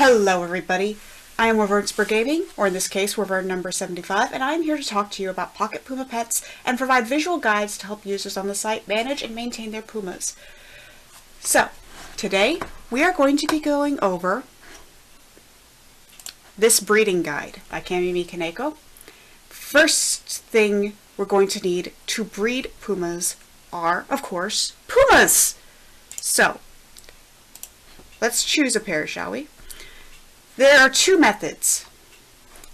Hello everybody, I am Wyvern Gaming, or in this case Wyvern number 75, and I am here to talk to you about Pocket Puma Pets and provide visual guides to help users on the site manage and maintain their pumas. So, today we are going to be going over this breeding guide by Kamimi Kaneko. First thing we're going to need to breed pumas are, of course, pumas! So, let's choose a pair, shall we? There are two methods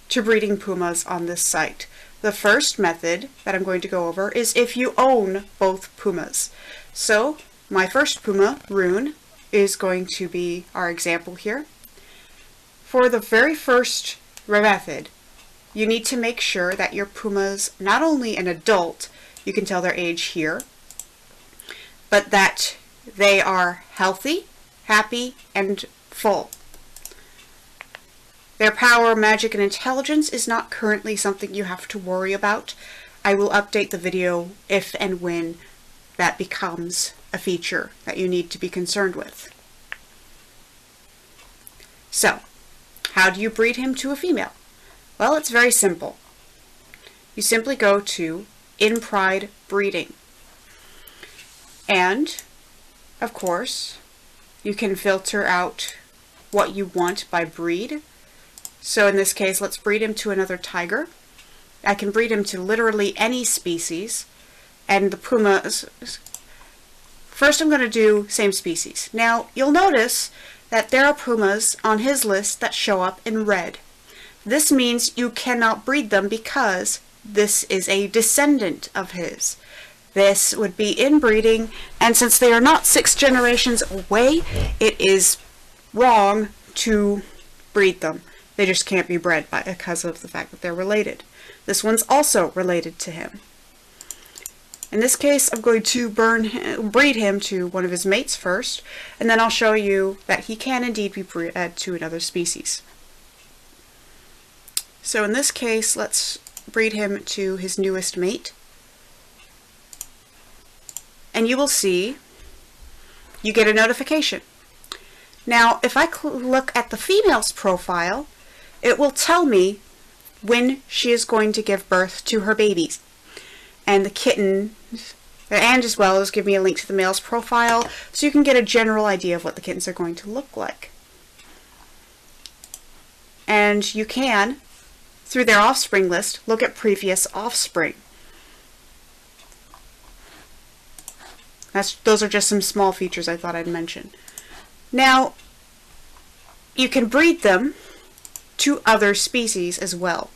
to breeding pumas on this site. The first method that I'm going to go over is if you own both pumas. So, my first puma, Rune, is going to be our example here. For the very first method, you need to make sure that your puma's not only an adult, you can tell their age here, but that they are healthy, happy, and full. Their power, magic, and intelligence is not currently something you have to worry about. I will update the video if and when that becomes a feature that you need to be concerned with. So, how do you breed him to a female? Well, it's very simple. You simply go to In Pride Breeding. And, of course, you can filter out what you want by breed. So in this case, let's breed him to another tiger. I can breed him to literally any species. And the pumas, first I'm going to do same species. Now, you'll notice that there are pumas on his list that show up in red. This means you cannot breed them because this is a descendant of his. This would be inbreeding, and since they are not 6 generations away, it is wrong to breed them. They just can't be bred because of the fact that they're related. This one's also related to him. In this case, I'm going to breed him to one of his mates first, and then I'll show you that he can indeed be bred to another species. So in this case, let's breed him to his newest mate. And you will see, you get a notification. Now, if I look at the female's profile, it will tell me when she is going to give birth to her babies. And the kitten, and as well as give me a link to the male's profile, so you can get a general idea of what the kittens are going to look like. And you can, through their offspring list, look at previous offspring. Those are just some small features I thought I'd mention. Now, you can breed them to other species as well.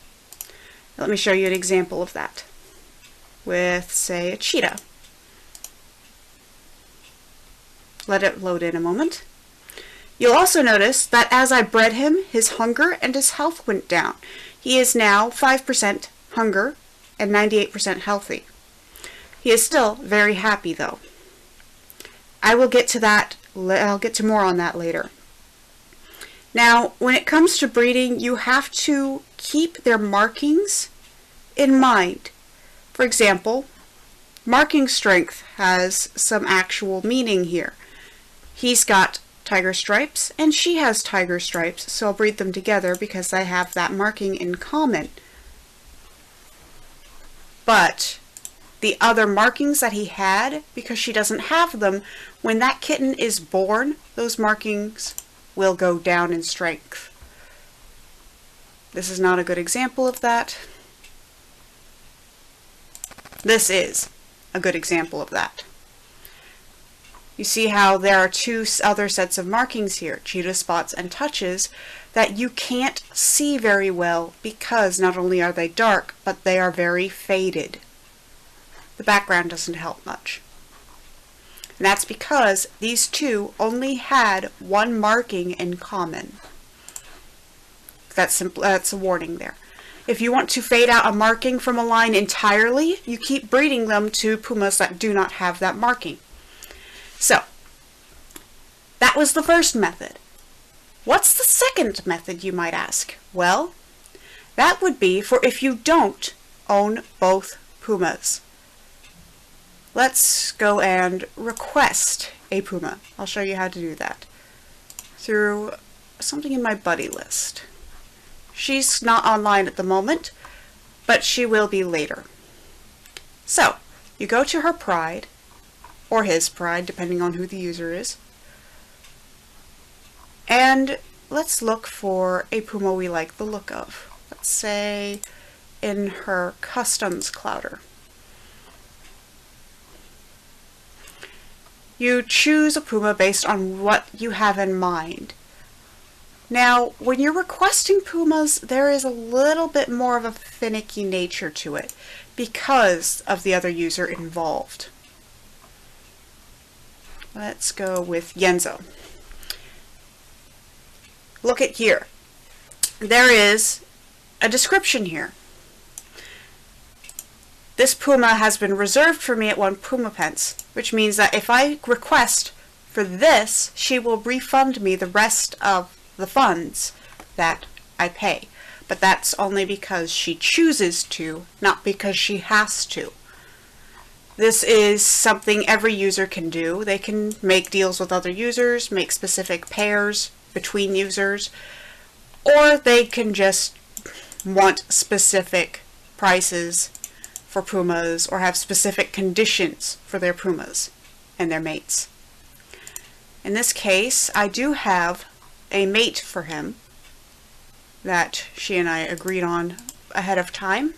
Let me show you an example of that with, say, a cheetah. Let it load in a moment. You'll also notice that as I bred him, his hunger and his health went down. He is now 5% hunger and 98% healthy. He is still very happy though. I will get to that. I'll get to more on that later. Now, when it comes to breeding, you have to keep their markings in mind. For example, marking strength has some actual meaning here. He's got tiger stripes, and she has tiger stripes, so I'll breed them together because they have that marking in common. But the other markings that he had, because she doesn't have them, when that kitten is born, those markings will go down in strength. This is not a good example of that. This is a good example of that. You see how there are 2 other sets of markings here, cheetah spots and touches, that you can't see very well because not only are they dark, but they are very faded. The background doesn't help much. And that's because these 2 only had 1 marking in common. That's a warning there. If you want to fade out a marking from a line entirely, you keep breeding them to pumas that do not have that marking. So, that was the first method. What's the second method, you might ask? Well, that would be for if you don't own both pumas. Let's go and request a puma. I'll show you how to do that. Through something in my buddy list. She's not online at the moment, but she will be later. So, you go to her pride, or his pride, depending on who the user is, and let's look for a Puma we like the look of. Let's say in her customs clouder. You choose a Puma based on what you have in mind. Now, when you're requesting Pumas, there is a little bit more of a finicky nature to it because of the other user involved. Let's go with Yenzo. Look at here. There is a description here. This Puma has been reserved for me at 1 Puma Pets, which means that if I request for this, she will refund me the rest of the funds that I pay. But that's only because she chooses to, not because she has to. This is something every user can do. They can make deals with other users, make specific pairs between users, or they can just want specific prices for Pumas or have specific conditions for their Pumas and their mates. In this case, I do have a mate for him that she and I agreed on ahead of time.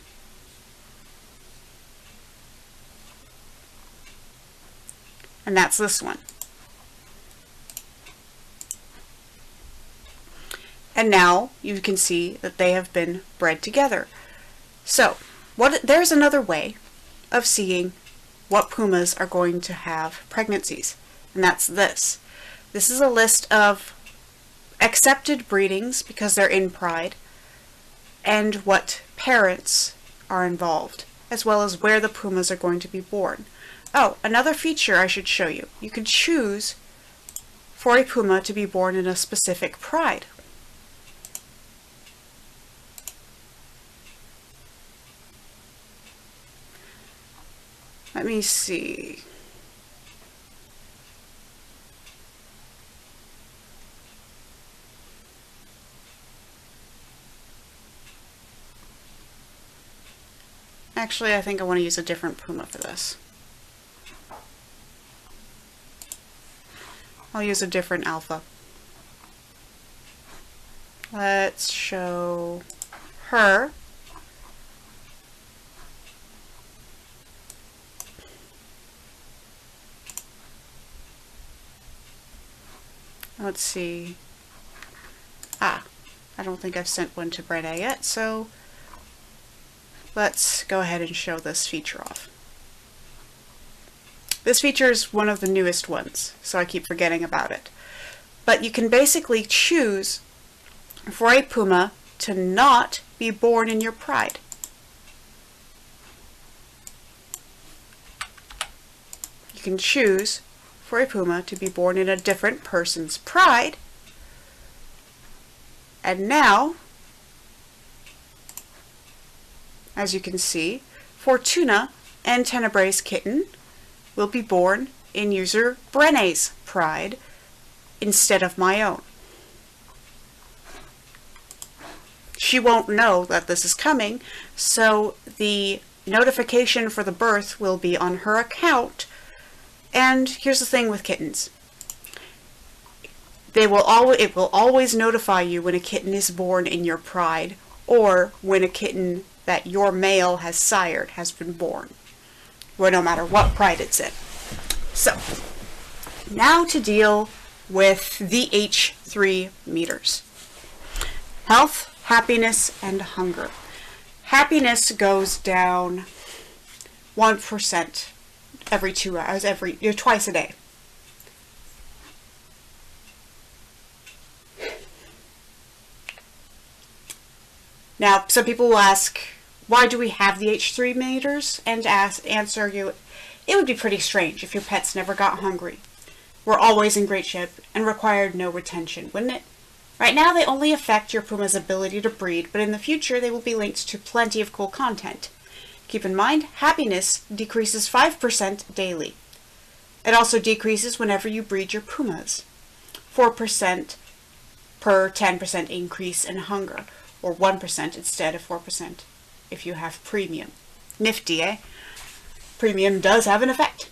And that's this one. And now you can see that they have been bred together. So, there's another way of seeing what Pumas are going to have pregnancies, and that's this. This is a list of accepted breedings because they're in pride, and what parents are involved, as well as where the Pumas are going to be born. Oh, another feature I should show you. You can choose for a Puma to be born in a specific pride. Let me see. Actually, I think I want to use a different Puma for this. I'll use a different alpha. Let's show her. Let's see. I don't think I've sent one to Brene yet, so let's go ahead and show this feature off. This feature is one of the newest ones, so I keep forgetting about it. But you can basically choose for a Puma to not be born in your pride. You can choose for a Puma to be born in a different person's pride. And now, as you can see, Fortuna and Tenebre's kitten will be born in user Brene's pride instead of my own. She won't know that this is coming, so the notification for the birth will be on her account. And here's the thing with kittens. It will always notify you when a kitten is born in your pride, or when a kitten that your male has sired has been born, well, no matter what pride it's in. So, now to deal with the H3 meters. Health, happiness, and hunger. Happiness goes down 1% every 2 hours, twice a day. Now, some people will ask, why do we have the H3 meters? And answer you, it would be pretty strange if your pets never got hungry, were always in great shape, and required no retention, wouldn't it? Right now, they only affect your Puma's ability to breed, but in the future, they will be linked to plenty of cool content. Keep in mind, happiness decreases 5% daily. It also decreases whenever you breed your Pumas. 4% per 10% increase in hunger, or 1% instead of 4% if you have premium. Nifty, eh? Premium does have an effect.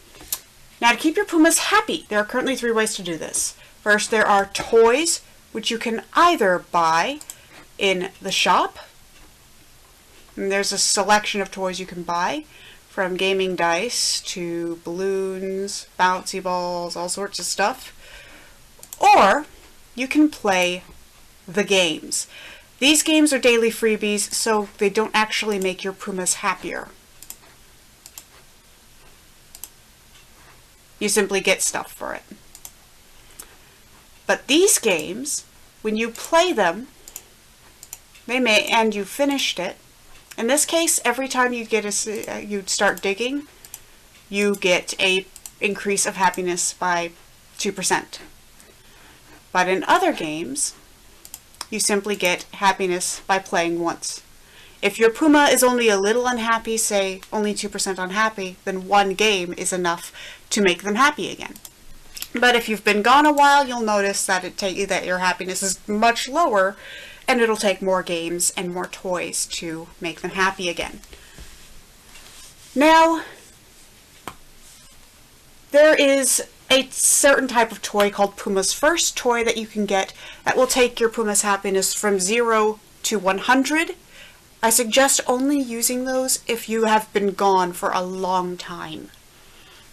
Now, to keep your pumas happy, there are currently 3 ways to do this. First, there are toys, which you can either buy in the shop. And there's a selection of toys you can buy, from gaming dice to balloons, bouncy balls, all sorts of stuff. Or you can play the games. These games are daily freebies, so they don't actually make your pumas happier. You simply get stuff for it. But these games, when you play them, and you finished it, in this case, every time you you start digging, you get a increase of happiness by 2%. But in other games, you simply get happiness by playing once. If your puma is only a little unhappy, say only 2% unhappy, then one game is enough to make them happy again. But if you've been gone a while, you'll notice that that your happiness is much lower, and it'll take more games and more toys to make them happy again. Now, there is a certain type of toy called Puma's First toy that you can get that will take your puma's happiness from 0 to 100. I suggest only using those if you have been gone for a long time,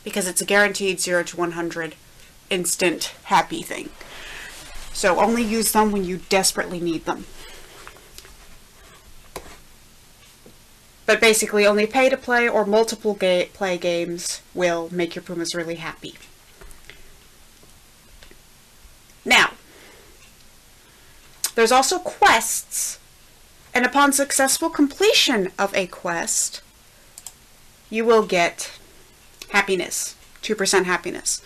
because it's a guaranteed 0 to 100 instant happy thing. So only use them when you desperately need them. But basically, only pay to play or multiple play games will make your pumas really happy. Now, there's also quests, and upon successful completion of a quest, you will get happiness, 2% happiness.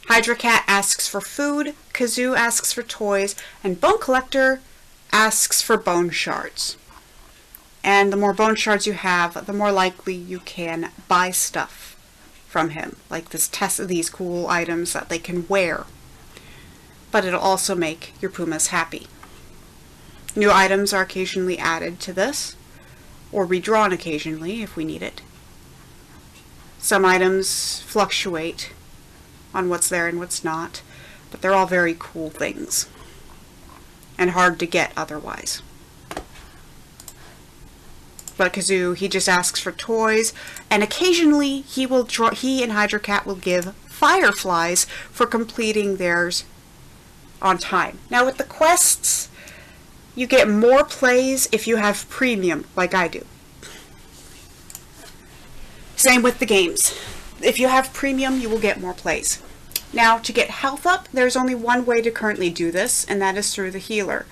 Hydra Cat asks for food, Kazoo asks for toys, and Bone Collector asks for bone shards. And the more bone shards you have, the more likely you can buy stuff from him, like these cool items that they can wear. But it'll also make your pumas happy. New items are occasionally added to this, or redrawn occasionally if we need it. Some items fluctuate on what's there and what's not, but they're all very cool things, and hard to get otherwise. But Kazoo, he just asks for toys, and occasionally he and Hydra Cat will give fireflies for completing theirs on time. Now with the quests, you get more plays if you have premium, like I do. Same with the games. If you have premium, you will get more plays. Now, to get health up, there's only one way to currently do this, and that is through the healer.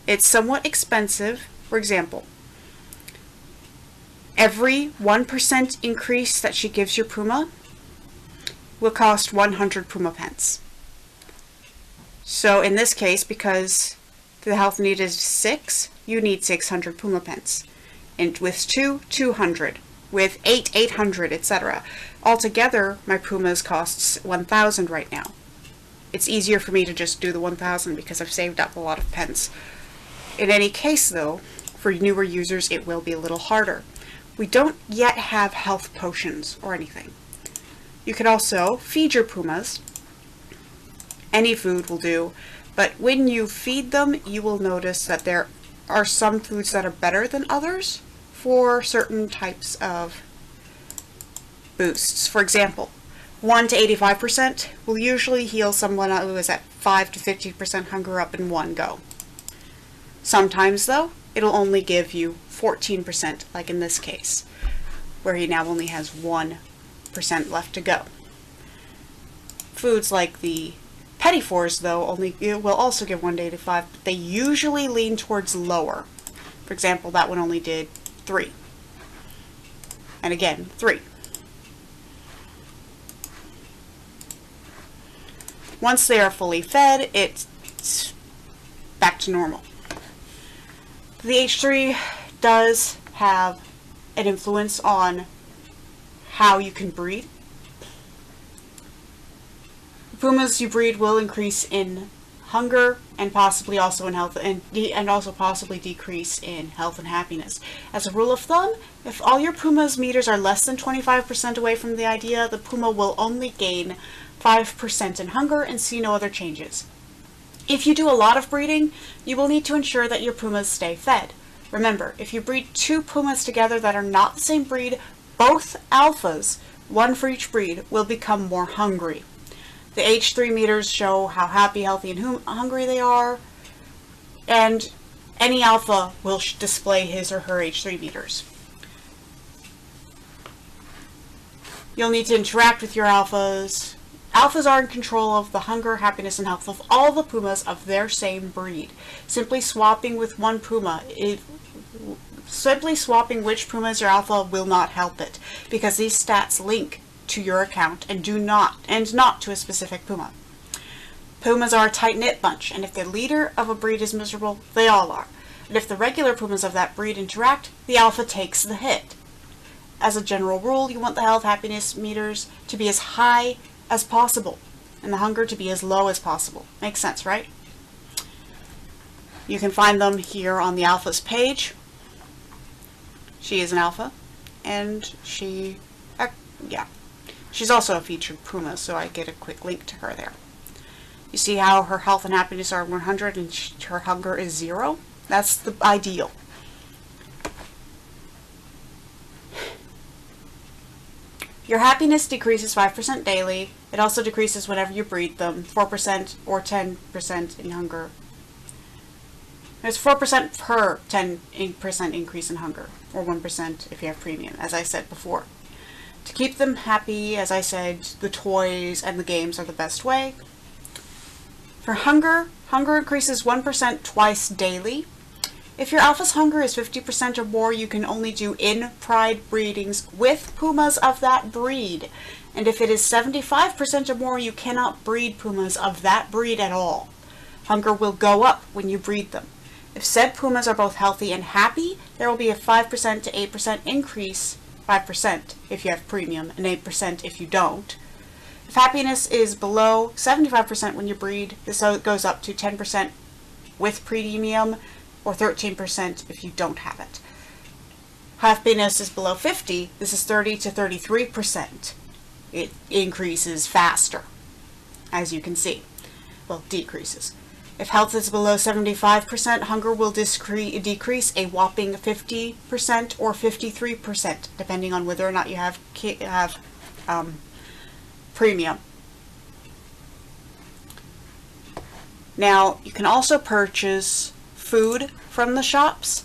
It's somewhat expensive. For example, every 1% increase that she gives your puma will cost 100 Puma pence. So in this case, because the health need is 6, you need 600 Puma pence. And with 2, 200. With 8, 800, etc. Altogether, my pumas costs 1,000 right now. It's easier for me to just do the 1,000 because I've saved up a lot of pence. In any case, though, for newer users, it will be a little harder. We don't yet have health potions or anything. You can also feed your pumas. Any food will do, but when you feed them, you will notice that there are some foods that are better than others for certain types of boosts. For example, 1 to 85% will usually heal someone who is at 5 to 50% hunger up in one go. Sometimes, though, it'll only give you 14%, like in this case, where he now only has 1% left to go. Foods like the Petit Fours, though, it will also give 1 to 85, but they usually lean towards lower. For example, that one only did 3. And again, 3. Once they are fully fed, it's back to normal. The H3 does have an influence on how you can breed. The pumas you breed will increase in hunger, and possibly also in health, and also possibly decrease in health and happiness. As a rule of thumb, if all your Puma's meters are less than 25% away from the idea, the Puma will only gain 5% in hunger and see no other changes. If you do a lot of breeding, you will need to ensure that your Pumas stay fed. Remember, if you breed two Pumas together that are not the same breed, both alphas, one for each breed, will become more hungry. The H3 meters show how happy, healthy, and hungry they are, and any alpha will display his or her H3 meters. You'll need to interact with your alphas. Alphas are in control of the hunger, happiness, and health of all the Pumas of their same breed. Simply swapping with one Puma, simply swapping which Puma is your alpha will not help it, because these stats link to your account and not to a specific Puma. Pumas are a tight-knit bunch, and if the leader of a breed is miserable, they all are. And if the regular Pumas of that breed interact, the alpha takes the hit. As a general rule, you want the health happiness meters to be as high as possible, and the hunger to be as low as possible. Makes sense, right? You can find them here on the alpha's page. She is an alpha, and she's also a featured Puma, so I get a quick link to her there. You see how her health and happiness are 100 and her hunger is 0? That's the ideal. Your happiness decreases 5% daily. It also decreases whenever you breed them, 4% or 10% in hunger. There's 4% per 10% increase in hunger, or 1% if you have premium, as I said before. To keep them happy, as I said, the toys and the games are the best way. For hunger, hunger increases 1% twice daily. If your alpha's hunger is 50% or more, you can only do in-pride breedings with Pumas of that breed. And if it is 75% or more, you cannot breed Pumas of that breed at all. Hunger will go up when you breed them. If said Pumas are both healthy and happy, there will be a 5% to 8% increase, 5% if you have premium and 8% if you don't. If happiness is below 75% when you breed, this goes up to 10% with premium, or 13% if you don't have it. Happiness is below 50, this is 30 to 33%. It increases faster, as you can see. Well, decreases. If health is below 75%, hunger will decrease a whopping 50% or 53%, depending on whether or not you have premium. Now, you can also purchase food from the shops.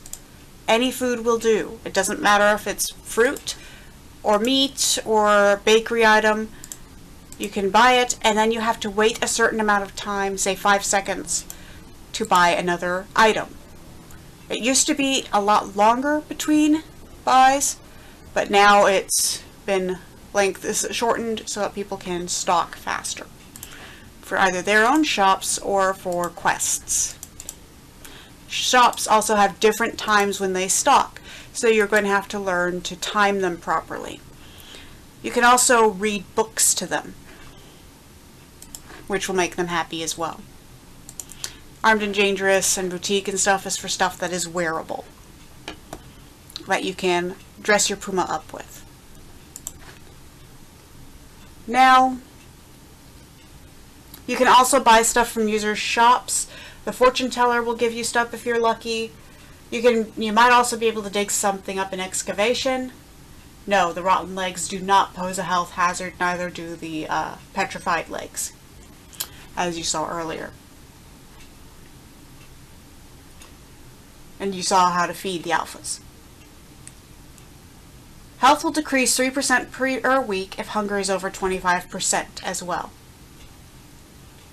Any food will do. It doesn't matter if it's fruit or meat or bakery item. You can buy it, and then you have to wait a certain amount of time, say 5 seconds, to buy another item. It used to be a lot longer between buys, but now it's been shortened so that people can stock faster for either their own shops or for quests. Shops also have different times when they stock, so you're going to have to learn to time them properly. You can also read books to them, which will make them happy as well. Armed and Dangerous and Boutique and stuff is for stuff that is wearable, that you can dress your Puma up with. Now, you can also buy stuff from users' shops. The fortune teller will give you stuff if you're lucky. You might also be able to dig something up in excavation. No, the rotten legs do not pose a health hazard, neither do the petrified legs, as you saw earlier. And you saw how to feed the alphas. Health will decrease 3% per week if hunger is over 25% as well.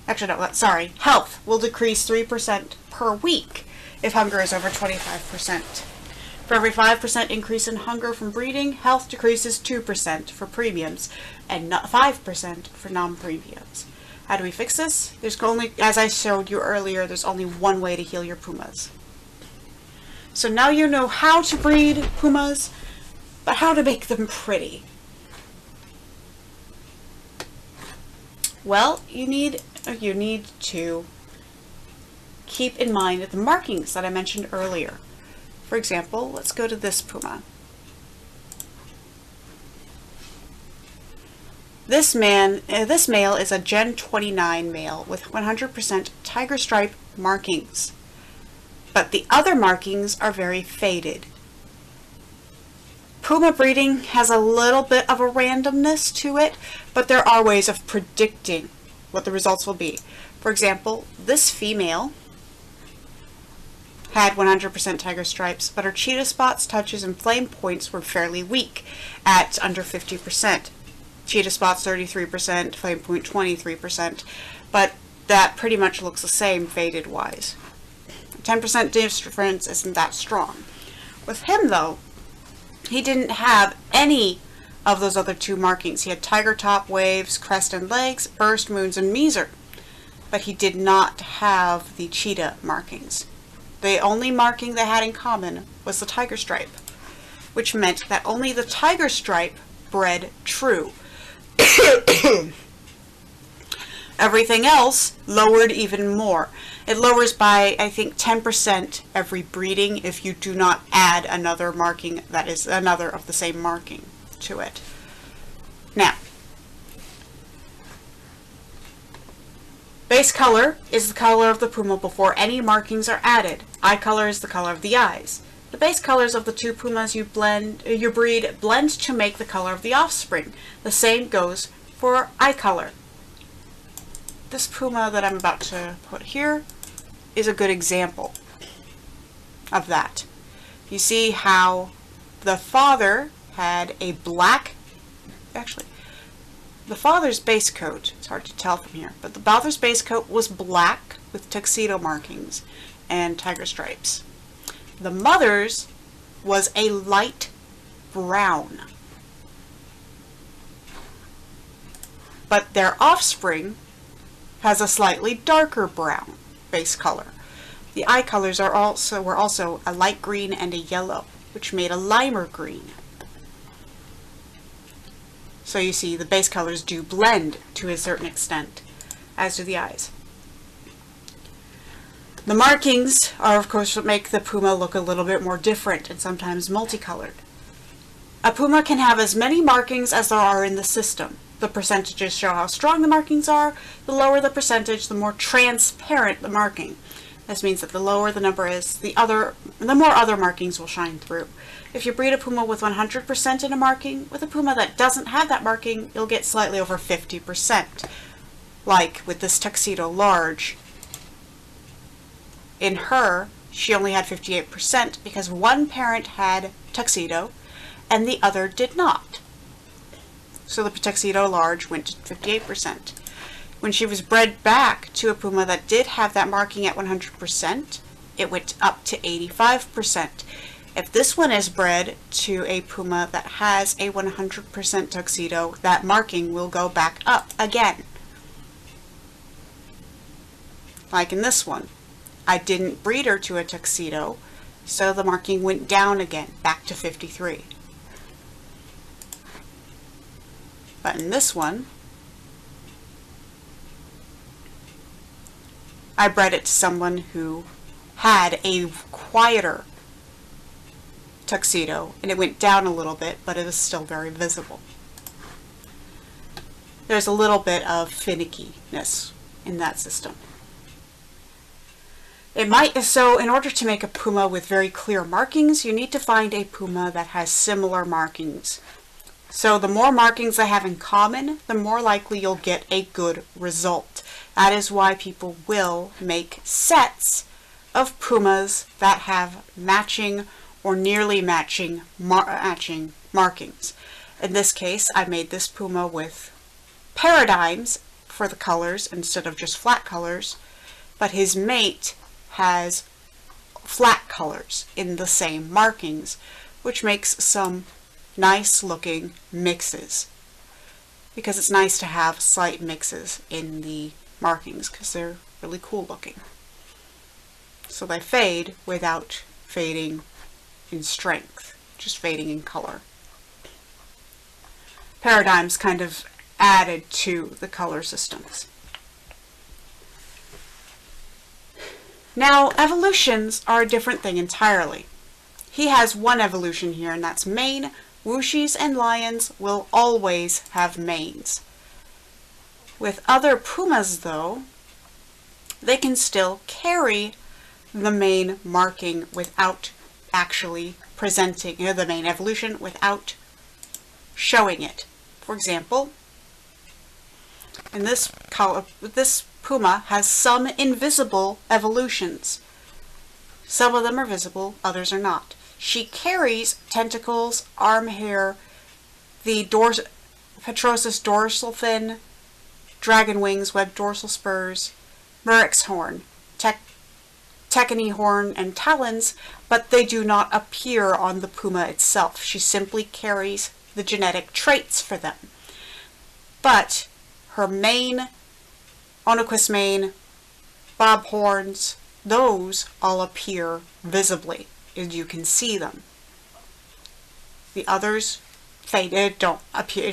Actually, no, sorry. Health will decrease 3% per week if hunger is over 25%. For every 5% increase in hunger from breeding, health decreases 2% for premiums and 5% for non-premiums. How do we fix this? There's only, as I showed you earlier, there's only one way to heal your Pumas. So now you know how to breed Pumas, but how to make them pretty. Well, you need to keep in mind the markings that I mentioned earlier. For example, let's go to this Puma. This male is a Gen 29 male with 100% tiger stripe markings, but the other markings are very faded. Puma breeding has a little bit of a randomness to it, but there are ways of predicting what the results will be. For example, this female had 100% tiger stripes, but her cheetah spots, touches, and flame points were fairly weak at under 50%. Cheetah spots 33%, flame point 23%, but that pretty much looks the same faded wise. 10% difference isn't that strong. With him though, he didn't have any of those other two markings. He had tiger top, waves, crest and legs, burst, moons, and measer, but he did not have the cheetah markings. The only marking they had in common was the tiger stripe, which meant that only the tiger stripe bred true. Everything else lowered even more. It lowers by, I think, 10% every breeding if you do not add another marking that is another of the same marking to it. Now, base color is the color of the Puma before any markings are added. Eye color is the color of the eyes. The base colors of the two Pumas you breed blend to make the color of the offspring. The same goes for eye color. This Puma that I'm about to put here is a good example of that. You see how the father had a black, actually, the father's base coat, it's hard to tell from here, but the father's base coat was black with tuxedo markings and tiger stripes. The mother's was a light brown, but their offspring has a slightly darker brown base color. The eye colors were also a light green and a yellow, which made a limer green. So you see the base colors do blend to a certain extent, as do the eyes. The markings are, of course, what make the Puma look a little bit more different and sometimes multicolored. A Puma can have as many markings as there are in the system. The percentages show how strong the markings are. The lower the percentage, the more transparent the marking. This means that the lower the number is, the more other markings will shine through. If you breed a Puma with 100% in a marking, with a Puma that doesn't have that marking, you'll get slightly over 50%. Like with this Tuxedo Large. In her, she only had 58% because one parent had Tuxedo and the other did not. So the Tuxedo Large went to 58%. When she was bred back to a Puma that did have that marking at 100%, it went up to 85%. If this one is bred to a Puma that has a 100% Tuxedo, that marking will go back up again. Like in this one. I didn't breed her to a Tuxedo, so the marking went down again, back to 53. But in this one, I bred it to someone who had a quieter Tuxedo, and it went down a little bit, but it is still very visible. There's a little bit of finickiness in that system. So in order to make a Puma with very clear markings, you need to find a Puma that has similar markings. So the more markings they have in common, the more likely you'll get a good result. That is why people will make sets of Pumas that have matching or nearly matching markings. In this case, I made this Puma with paradigms for the colors instead of just flat colors, but his mate has flat colors in the same markings, which makes some nice looking mixes, because it's nice to have slight mixes in the markings because they're really cool looking. So they fade without fading in strength, just fading in color. Paradigms kind of added to the color systems. Now, evolutions are a different thing entirely. He has one evolution here, and that's mane. Wooshies and lions will always have manes. With other pumas, though, they can still carry the mane marking without actually presenting the mane evolution without showing it. For example, in this puma has some invisible evolutions. Some of them are visible, others are not. She carries tentacles, arm hair, the Petrosis dorsal fin, dragon wings, webbed dorsal spurs, murex horn, tecony horn, and talons, but they do not appear on the puma itself. She simply carries the genetic traits for them. But her mane, Onoquist mane, bob horns, those all appear visibly, and you can see them. The others don't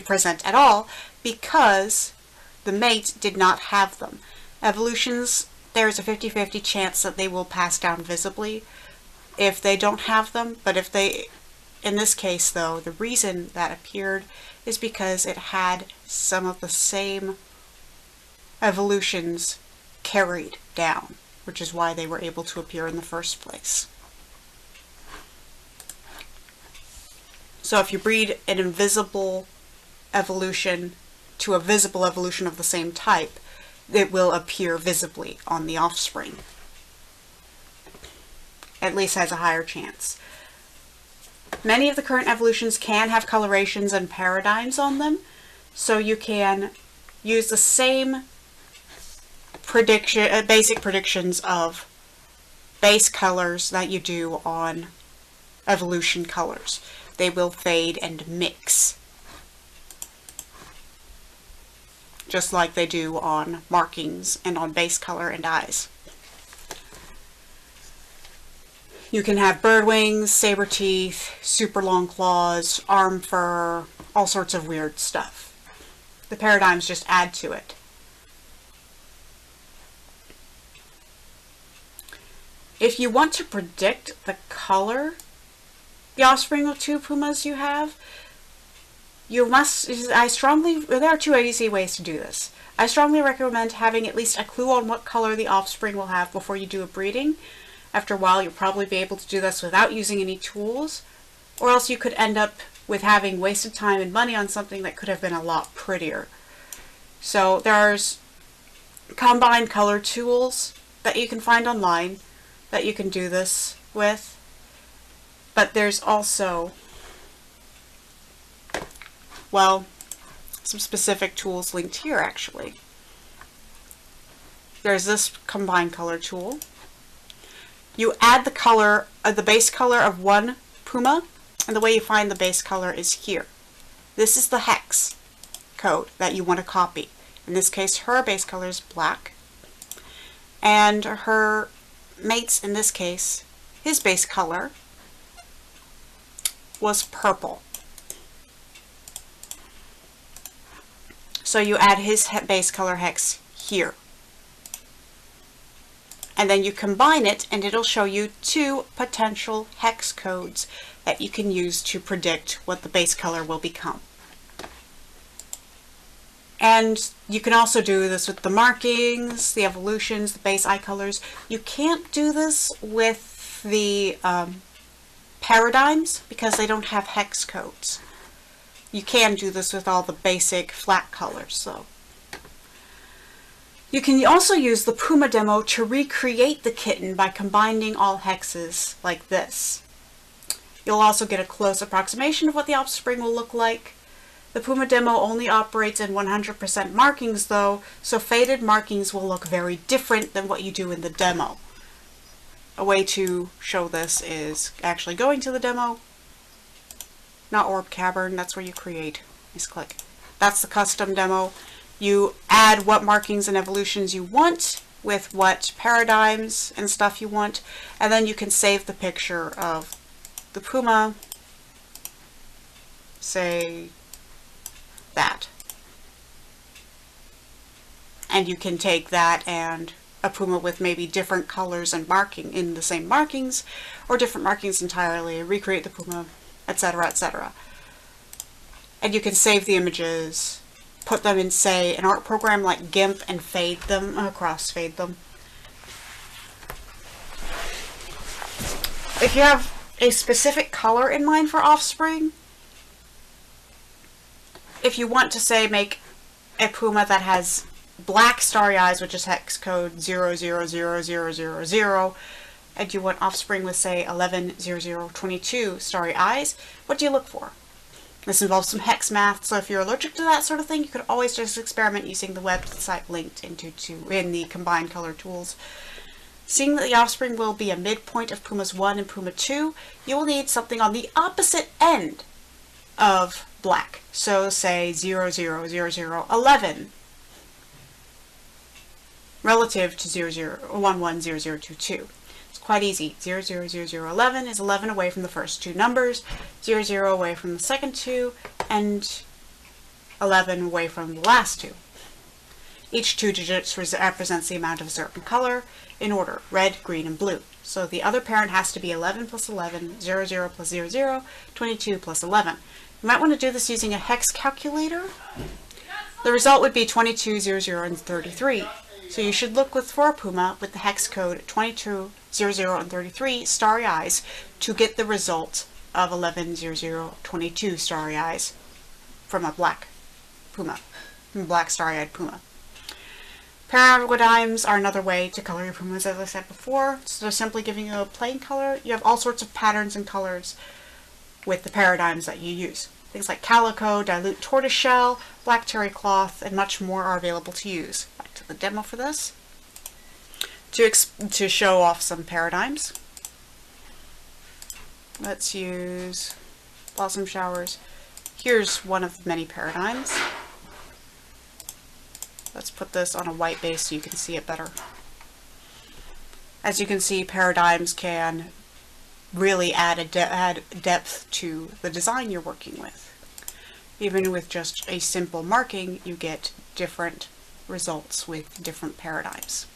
present at all because the mate did not have them. Evolutions, there's a 50-50 chance that they will pass down visibly if they don't have them, but if they, in this case though, the reason that appeared is because it had some of the same evolutions carried down, which is why they were able to appear in the first place. So if you breed an invisible evolution to a visible evolution of the same type, it will appear visibly on the offspring. At least has a higher chance. Many of the current evolutions can have colorations and paradigms on them, so you can use the same basic predictions of base colors that you do on evolution colors. They will fade and mix, just like they do on markings and on base color and eyes. You can have bird wings, saber teeth, super long claws, arm fur, all sorts of weird stuff. The paradigms just add to it. If you want to predict the color, the offspring of two pumas you have, there are two easy ways to do this. I strongly recommend having at least a clue on what color the offspring will have before you do a breeding. After a while, you'll probably be able to do this without using any tools, or else you could end up with having wasted time and money on something that could have been a lot prettier. So there's combined color tools that you can find online that you can do this with, but there's also, well, some specific tools linked here actually. There's this combined color tool. You add the color, the base color of one puma, and the way you find the base color is here. This is the hex code that you want to copy. In this case, her base color is black, and her mate's, in this case, his base color was purple. So you add his base color hex here. And then you combine it, and it'll show you two potential hex codes that you can use to predict what the base color will become. And you can also do this with the markings, the evolutions, the base eye colors. You can't do this with the paradigms because they don't have hex codes. You can do this with all the basic flat colors, though. You can also use the Puma demo to recreate the kitten by combining all hexes like this. You'll also get a close approximation of what the offspring will look like. The Puma demo only operates in 100% markings though, so faded markings will look very different than what you do in the demo. A way to show this is actually going to the demo, not Orb Cavern, that's where you create. Just click. That's the custom demo. You add what markings and evolutions you want with what paradigms and stuff you want, and then you can save the picture of the puma, say that. And you can take that and a Puma with maybe different colors and marking in the same markings, or different markings entirely, recreate the Puma, etc., etc. And you can save the images, put them in, say, an art program like GIMP, and fade them, crossfade them. If you have a specific color in mind for offspring, if you want to, say, make a Puma that has black starry eyes, which is hex code 000000, and you want offspring with, say, 110022 starry eyes, what do you look for? This involves some hex math, so if you're allergic to that sort of thing, you could always just experiment using the website linked in the combined color tools. Seeing that the offspring will be a midpoint of Pumas 1 and Puma 2, you will need something on the opposite end of black. So say 000011 relative to 110022. It's quite easy. 000011 is 11 away from the first two numbers, 00 away from the second two, and 11 away from the last two. Each 2 digits represents the amount of a certain color in order, red, green, and blue. So the other parent has to be 11 plus 11, 00 plus 00, 22 plus 11. You might want to do this using a hex calculator. The result would be 22, 00, and 33. So you should look for a Puma with the hex code 22, 00, and 33 starry eyes to get the result of 11, 00, 22 starry eyes from a black Puma, from a black starry-eyed Puma. Paradigms are another way to color your Pumas, as I said before. So they're simply giving you a plain color. You have all sorts of patterns and colors with the paradigms that you use. Things like calico, dilute tortoiseshell, black terry cloth, and much more are available to use. Back to the demo for this. To show off some paradigms, let's use blossom showers. Here's one of many paradigms. Let's put this on a white base so you can see it better. As you can see, paradigms can really add depth to the design you're working with. Even with just a simple marking, you get different results with different paradigms.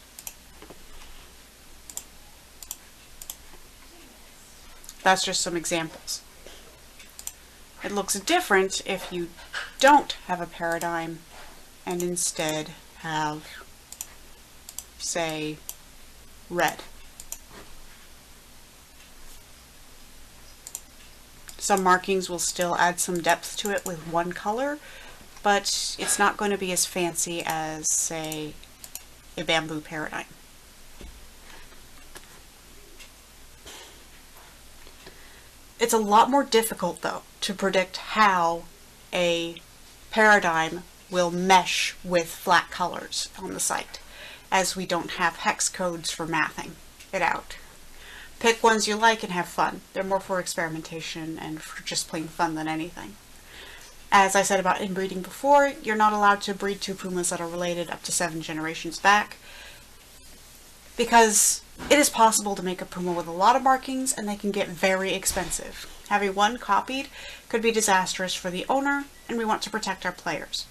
That's just some examples. It looks different if you don't have a paradigm and instead have, say, red. Some markings will still add some depth to it with one color, but it's not going to be as fancy as, say, a bamboo paradigm. It's a lot more difficult, though, to predict how a paradigm will mesh with flat colors on the site, as we don't have hex codes for mathing it out. Pick ones you like and have fun. They're more for experimentation and for just plain fun than anything. As I said about inbreeding before, you're not allowed to breed 2 Pumas that are related up to 7 generations back, because it is possible to make a Puma with a lot of markings and they can get very expensive. Having one copied could be disastrous for the owner, and we want to protect our players.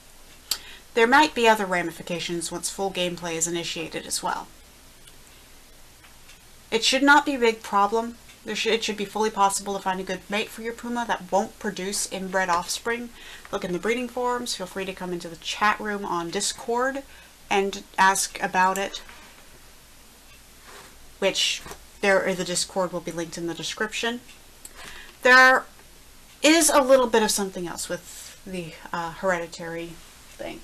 There might be other ramifications once full gameplay is initiated as well. It should not be a big problem. It should be fully possible to find a good mate for your Puma that won't produce inbred offspring. Look in the breeding forums. Feel free to come into the chat room on Discord and ask about it, which the Discord will be linked in the description. There is a little bit of something else with the hereditary thing,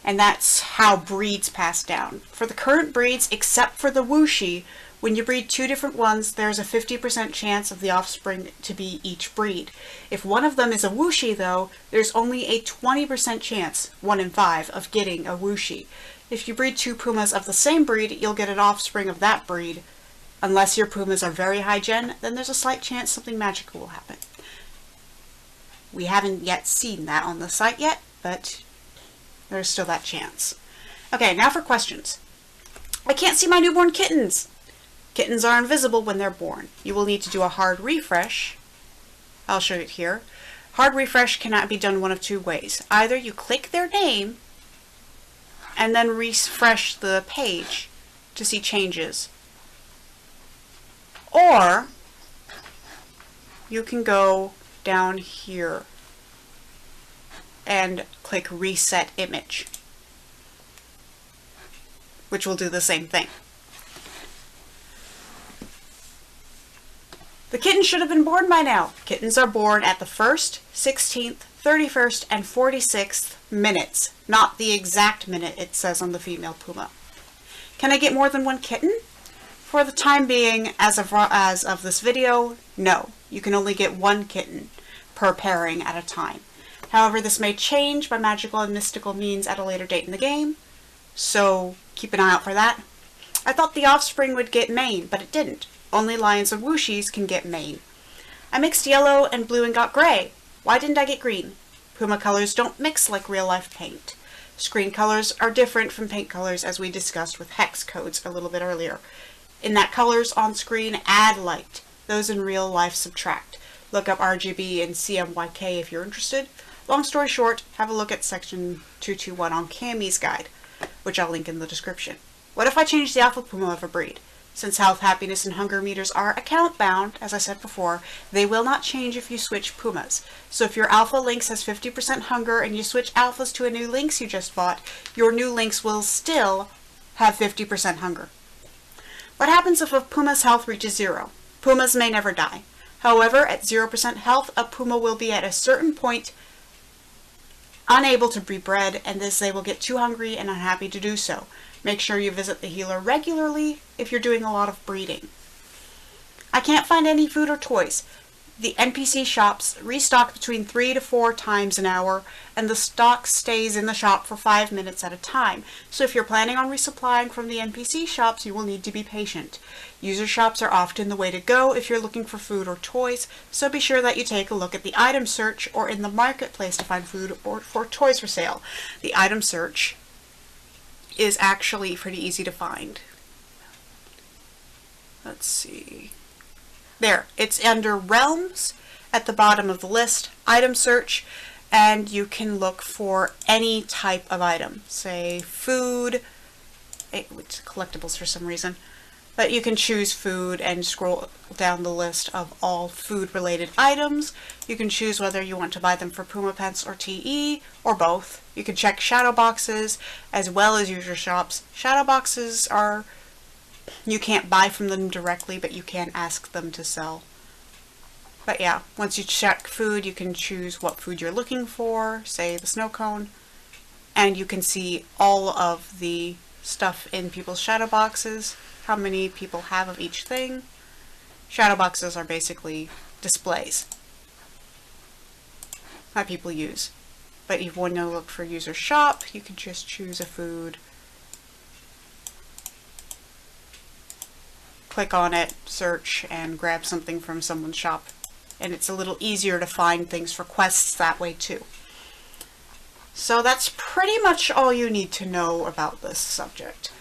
and that's how breeds pass down. For the current breeds, except for the Wuxi, when you breed 2 different ones, there's a 50% chance of the offspring to be each breed. If one of them is a Wuxi, though, there's only a 20% chance, 1 in 5, of getting a Wuxi. If you breed 2 Pumas of the same breed, you'll get an offspring of that breed. Unless your Pumas are very high gen, then there's a slight chance something magical will happen. We haven't yet seen that on the site yet, but there's still that chance. Okay, now for questions. I can't see my newborn kittens. Kittens are invisible when they're born. You will need to do a hard refresh. I'll show it here. Hard refresh cannot be done one of 2 ways. Either you click their name and then refresh the page to see changes. Or you can go down here and click reset image, which will do the same thing. The kitten should have been born by now. Kittens are born at the 1st, 16th, 31st, and 46th minutes, not the exact minute it says on the female puma. Can I get more than one kitten? For the time being, as of this video, no. You can only get one kitten per pairing at a time. However, this may change by magical and mystical means at a later date in the game, so keep an eye out for that. I thought the offspring would get mane, but it didn't. Only lions and wooshies can get mane. I mixed yellow and blue and got gray. Why didn't I get green? Puma colors don't mix like real-life paint. Screen colors are different from paint colors, as we discussed with hex codes a little bit earlier. In that colors on screen add light. Those in real life subtract. Look up RGB and CMYK if you're interested. Long story short, have a look at section 221 on Cammy's guide, which I'll link in the description. What if I change the alpha puma of a breed? Since health, happiness, and hunger meters are account bound, as I said before, they will not change if you switch pumas. So if your alpha lynx has 50% hunger and you switch alphas to a new lynx you just bought, your new lynx will still have 50% hunger. What happens if a puma's health reaches 0? Pumas may never die. However, at 0% health, a puma will be at a certain point unable to be bred, and thus they will get too hungry and unhappy to do so. Make sure you visit the healer regularly if you're doing a lot of breeding. I can't find any food or toys. The NPC shops restock between 3 to 4 times an hour, and the stock stays in the shop for 5 minutes at a time. So if you're planning on resupplying from the NPC shops, you will need to be patient. User shops are often the way to go if you're looking for food or toys, so be sure that you take a look at the item search or in the marketplace to find food or for toys for sale. The item search is actually pretty easy to find. Let's see. There, it's under Realms at the bottom of the list, item search, and you can look for any type of item. Say food, it's collectibles for some reason, but you can choose food and scroll down the list of all food related items. You can choose whether you want to buy them for Puma Pets or TE, or both. You can check shadow boxes as well as user shops. Shadow boxes are, you can't buy from them directly, but you can ask them to sell. But yeah, once you check food, you can choose what food you're looking for, say the snow cone, and you can see all of the stuff in people's shadow boxes, how many people have of each thing. Shadow boxes are basically displays that people use. But if you want to look for user shop, you can just choose a food, click on it, search, and grab something from someone's shop. And it's a little easier to find things for quests that way too. So that's pretty much all you need to know about this subject.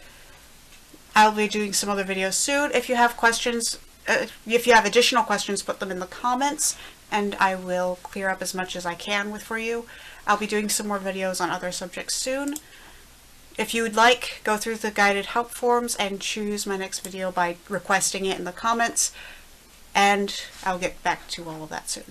I'll be doing some other videos soon. If you have questions, if you have additional questions, put them in the comments, and I will clear up as much as I can for you. I'll be doing some more videos on other subjects soon. If you would like, go through the guided help forms and choose my next video by requesting it in the comments, and I'll get back to all of that soon.